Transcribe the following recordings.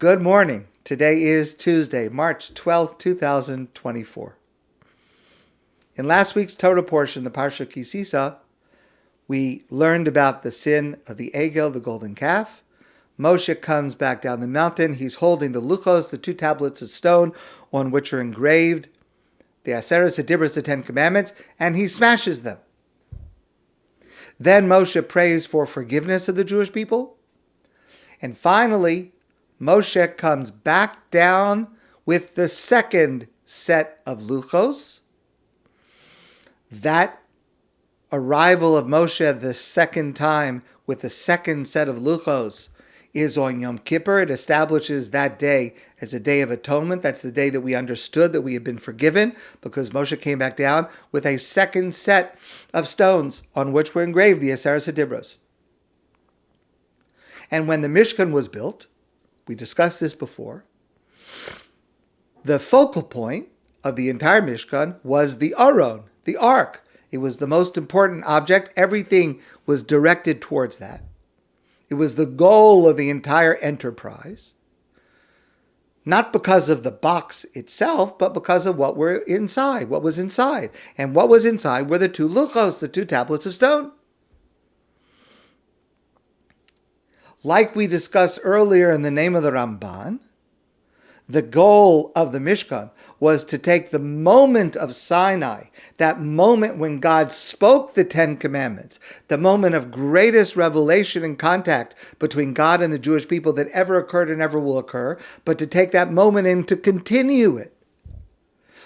Good morning. Today is Tuesday, March 12th, 2024. In last week's Torah portion, the Parsha Kisisa, we learned about the sin of the Egel, the golden calf. Moshe comes back down the mountain. He's holding the Luchos, the two tablets of stone on which are engraved the Aseres HaDibros, the Ten Commandments, and he smashes them. Then Moshe prays for forgiveness of the Jewish people. And finally, Moshe comes back down with the second set of Luchos. That arrival of Moshe the second time with the second set of Luchos is on Yom Kippur. It establishes that day as a day of atonement. That's the day that we understood that we had been forgiven because Moshe came back down with a second set of stones on which were engraved the Aseres HaDibros. And when the Mishkan was built, we discussed this before, the focal point of the entire Mishkan was the Aron, the Ark. It was the most important object. Everything was directed towards that. It was the goal of the entire enterprise. Not because of the box itself, but because of what was inside. And what was inside were the two Luchos, the two tablets of stone. Like we discussed earlier in the name of the Ramban, the goal of the Mishkan was to take the moment of Sinai, that moment when God spoke the Ten Commandments, the moment of greatest revelation and contact between God and the Jewish people that ever occurred and ever will occur, but to take that moment and to continue it.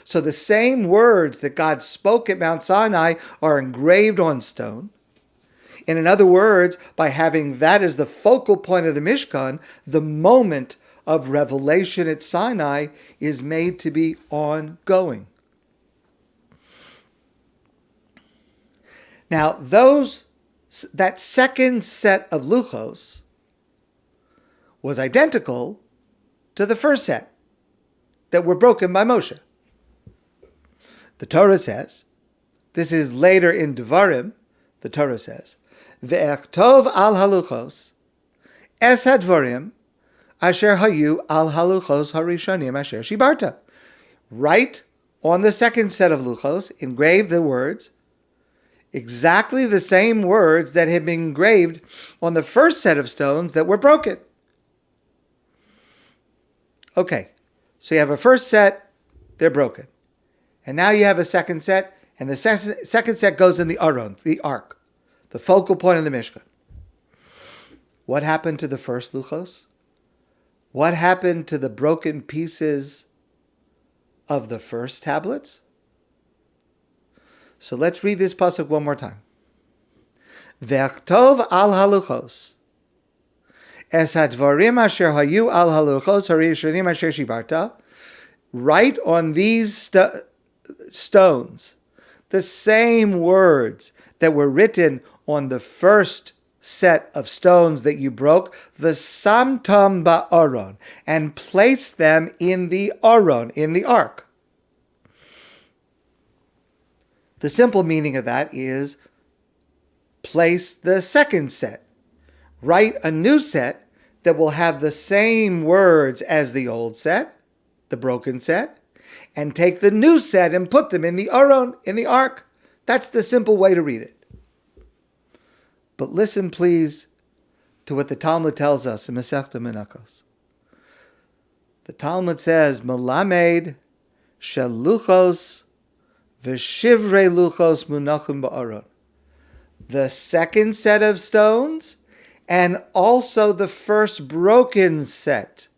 So the same words that God spoke at Mount Sinai are engraved on stone. And in other words, by having that as the focal point of the Mishkan, the moment of revelation at Sinai is made to be ongoing. Now, that second set of Luchos was identical to the first set that were broken by Moshe. The Torah says, this is later in Devarim, the Torah says, Ve'echtov al haluchos es hadvarim asher hayu al haluchos harishanim asher shibarta. Write on the second set of luchos, engrave the words, exactly the same words that had been engraved on the first set of stones that were broken. Okay, so you have a first set, they're broken. And now you have a second set, and the second set goes in the Aron, the Ark, the focal point of the Mishkan. What happened to the first Luchos? What happened to the broken pieces of the first tablets? So let's read this pasuk one more time. Ve'achtov al haluchos es hadvarim asher hayu al haluchos harishanim asher shibarta. Write on these stones the same words that were written on the first set of stones that you broke, v'samtam ba'aron, and place them in the Aron, in the Ark. The simple meaning of that is place the second set. Write a new set that will have the same words as the old set, the broken set, and take the new set and put them in the Aron, in the Ark. That's the simple way to read it. But listen, please, to what the Talmud tells us in Masechta Menachos. The Talmud says, Melamed sheluchos v'shivrei luchos munachim ba'aron. The second set of stones and also the first broken set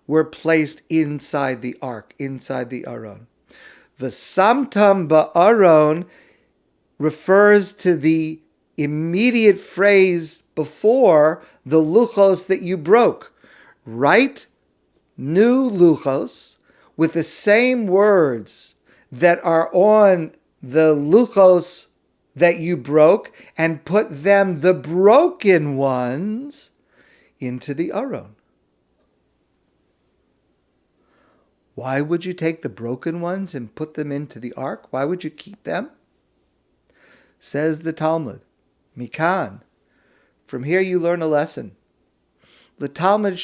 were placed inside the Ark, inside the Aron. V'samtam ba'aron refers to the immediate phrase before the Luchos that you broke. Write new Luchos with the same words that are on the Luchos that you broke and put them, the broken ones, into the Aron. Why would you take the broken ones and put them into the Ark? Why would you keep them? Says the Talmud, Mikan, from here you learn a lesson. The Talmud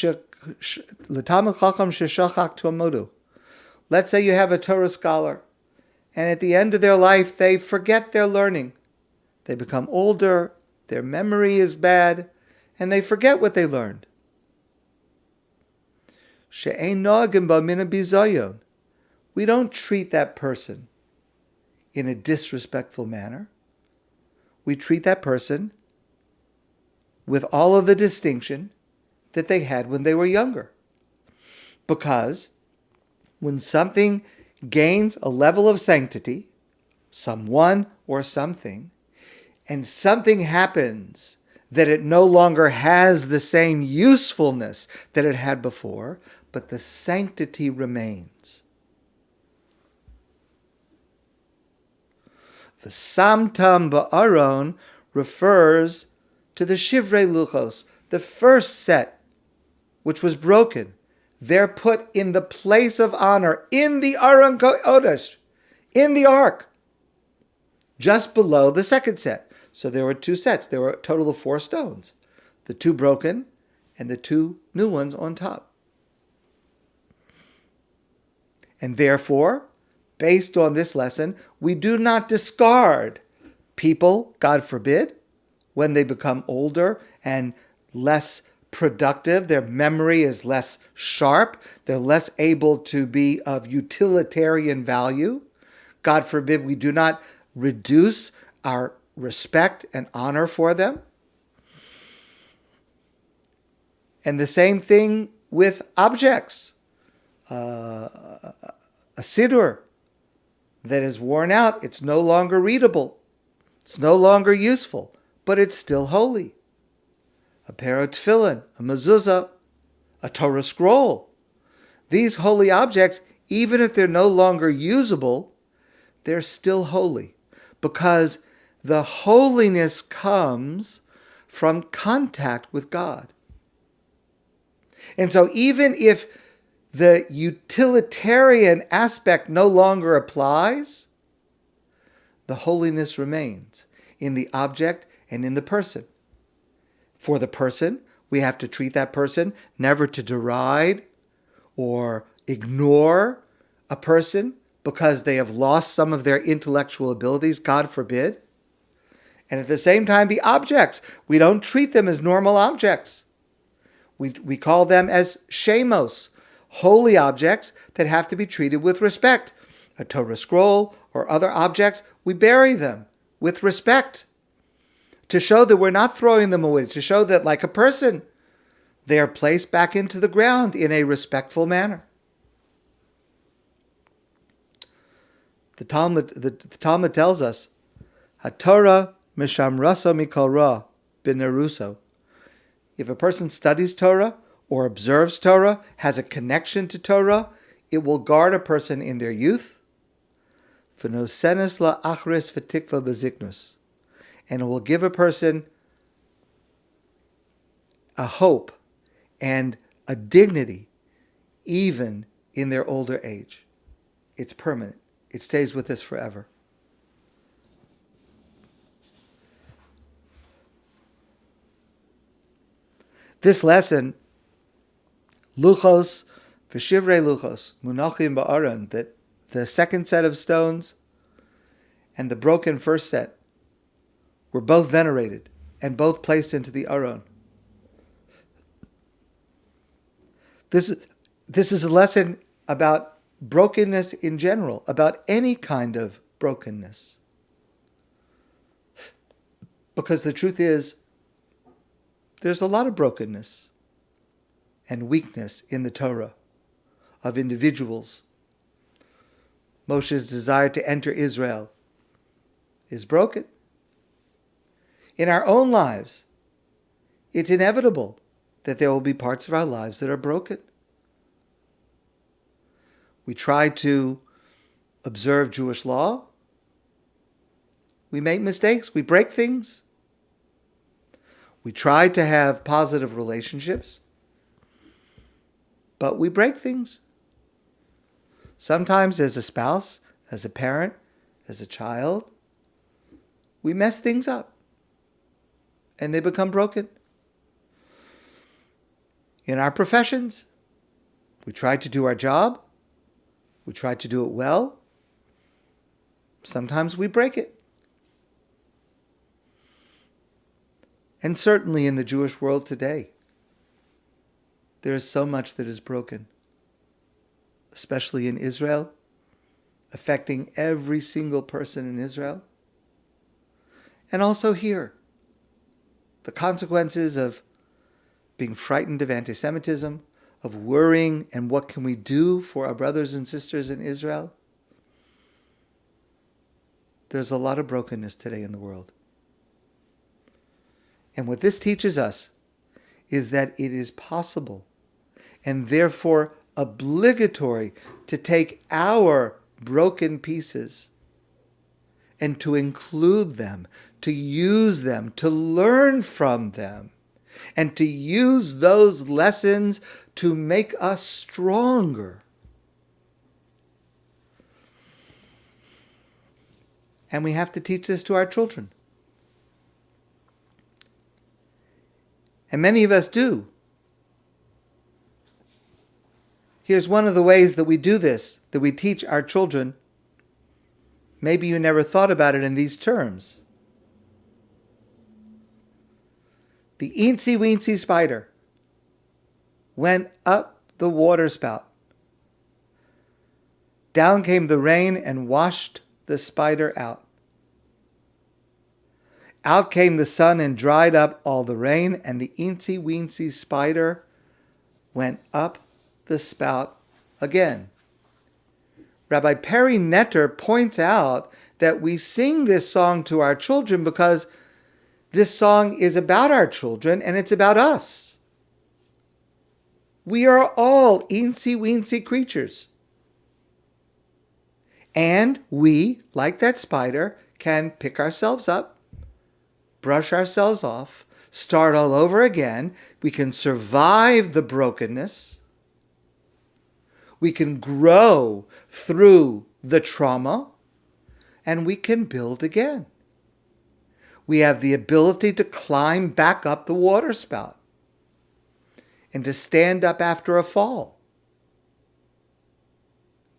Let's say you have a Torah scholar, and at the end of their life, they forget their learning. They become older, their memory is bad, and they forget what they learned. We don't treat that person in a disrespectful manner. We treat that person with all of the distinction that they had when they were younger. Because when something gains a level of sanctity, someone or something, and something happens that it no longer has the same usefulness that it had before, but the sanctity remains. The Samtam Ba'aron refers to the Shivrei Luchos, the first set, which was broken. They're put in the place of honor, in the Aron Kodesh, in the ark, just below the second set. So there were two sets. There were a total of 4 stones, the 2 broken and the 2 new ones on top. And therefore, based on this lesson, we do not discard people, God forbid, when they become older and less productive, their memory is less sharp, they're less able to be of utilitarian value. God forbid we do not reduce our respect and honor for them. And the same thing with objects. A siddur that is worn out, it's no longer readable, it's no longer useful, but it's still holy. A pair of tefillin, a mezuzah, a Torah scroll. These holy objects, even if they're no longer usable, they're still holy, because the holiness comes from contact with God. And so even if the utilitarian aspect no longer applies, the holiness remains in the object and in the person. For the person, we have to treat that person never to deride or ignore a person because they have lost some of their intellectual abilities, God forbid. And at the same time, the objects, we don't treat them as normal objects. We call them as shemos, holy objects that have to be treated with respect. A Torah scroll or other objects, we bury them with respect to show that we're not throwing them away, to show that, like a person, they are placed back into the ground in a respectful manner. The Talmud tells us, HaTorah mishamraso mikol ra b'neruso. If a person studies Torah or observes Torah, has a connection to Torah, it will guard a person in their youth. V'nosenes la achris v'tikva b'ziknus. And it will give a person a hope and a dignity even in their older age. It's permanent. It stays with us forever. This lesson, Luchos v'shivrei Luchos, munachim ba'aron, that the second set of stones and the broken first set were both venerated and both placed into the Aron. This is a lesson about brokenness in general, about any kind of brokenness. Because the truth is, there's a lot of brokenness and weakness in the Torah of individuals. Moshe's desire to enter Israel is broken. In our own lives, it's inevitable that there will be parts of our lives that are broken. We try to observe Jewish law. We make mistakes. We break things. We try to have positive relationships, but we break things. Sometimes as a spouse, as a parent, as a child, we mess things up and they become broken. In our professions, we try to do our job. We try to do it well. Sometimes we break it. And certainly in the Jewish world today, there is so much that is broken, especially in Israel, affecting every single person in Israel. And also here, the consequences of being frightened of anti-Semitism, of worrying and what can we do for our brothers and sisters in Israel. There's a lot of brokenness today in the world. And what this teaches us is that it is possible and therefore obligatory to take our broken pieces and to include them, to use them, to learn from them, and to use those lessons to make us stronger. And we have to teach this to our children. And many of us do. Here's one of the ways that we do this, that we teach our children. Maybe you never thought about it in these terms. The eensy-weensy spider went up the water spout. Down came the rain and washed the spider out. Out came the sun and dried up all the rain, and the eensy-weensy spider went up the spout again. Rabbi Perry Netter points out that we sing this song to our children because this song is about our children and it's about us. We are all eensy-weensy creatures. And we, like that spider, can pick ourselves up, brush ourselves off, start all over again. We can survive the brokenness. We can grow through the trauma, and we can build again. We have the ability to climb back up the water spout and to stand up after a fall,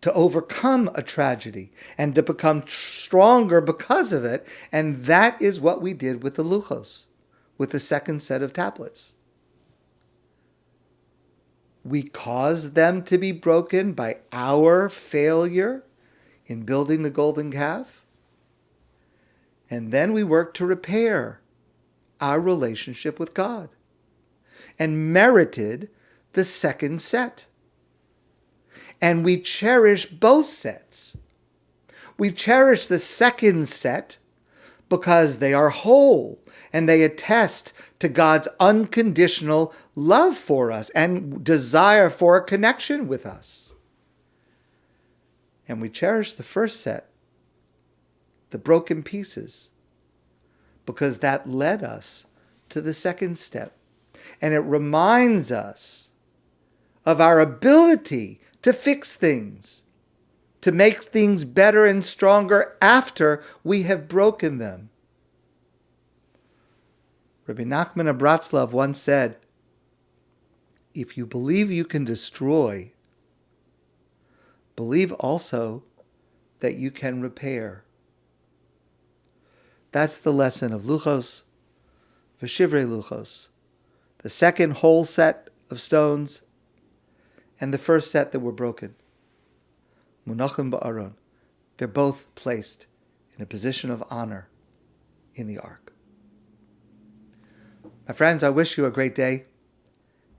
to overcome a tragedy and to become stronger because of it. And that is what we did with the Luchos, with the second set of tablets. We caused them to be broken by our failure in building the golden calf. And then we worked to repair our relationship with God and merited the second set. And we cherish both sets. We cherish the second set because they are whole and they attest to God's unconditional love for us and desire for a connection with us. And we cherish the first set, the broken pieces, because that led us to the second step. And it reminds us of our ability to fix things, to make things better and stronger after we have broken them. Rabbi Nachman of Bratslav once said, if you believe you can destroy, believe also that you can repair. That's the lesson of Luchos, V'shivrei Luchos, the second whole set of stones, and the first set that were broken. Munachim ba'aron. They're both placed in a position of honor in the ark. My friends, I wish you a great day,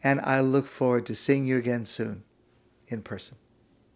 and I look forward to seeing you again soon in person.